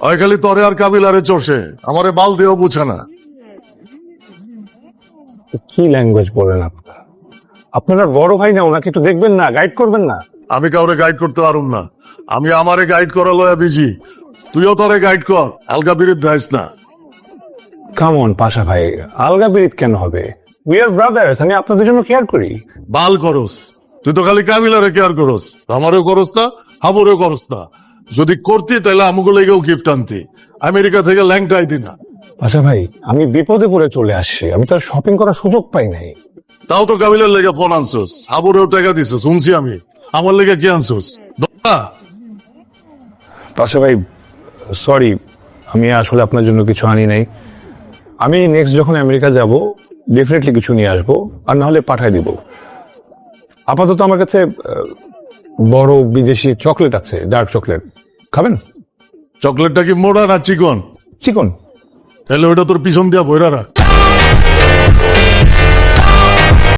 ওই খালি তরে আর কাবিলারে চষে, আমারে বাল দিয়েও বুঝে না। কি ল্যাঙ্গুয়েজ বলেন আপনারা? আপনারা বড় ভাই না, ওনাকে একটু দেখবেন না, গাইড করবেন না? আমি কাউরে গাইড করতে পারুম না, আমি আমারে গাইড করা লয়া বিজি। তুইও তরে গাইড কর, আলগা বিরিদ দাইস না। কাম অন পাশা ভাই, আলগা বিরিত কেন হবে? উই আর ব্রাদার্স, আমি আপনাদের জন্য কেয়ার করি। বাল করস, তুই তো খালি কাবিলারে কেয়ার করস, আমারও করস না, হাবুরেও করস না। যদি করতি তাহলে আমুগুলো লেগেও গিফট আনতি, আমেরিকা থেকে ল্যাংটা আইতি না। পাশা ভাই, আমি বিপদে পড়ে চলে আসছি, আমি তো আর শপিং করার সুযোগ পাই নাই। তাও তো কাবিলার লেগে ফোন আনছোস, হাবুরেও টাকা দিছ, শুনছি আমি। আমার লেগে কি আনছোস? পাশা ভাই সরি, আমি আসলে আপনার জন্য কিছু আনি নাই। আমি নেক্সট যখন আমেরিকা যাব ডেফিনেটলি কিছু নিয়ে আসবো, আর না হলে পাঠাই দিব। আপাতত আমার কাছে বড় বিদেশি চকলেট আছে, ডার্ক চকলেট। খাবেন? চকলেটটা কি মোড়া না চিকন? চিকন। তাহলে ওইটা তোর পিছন দিয়া বইরা রাখ।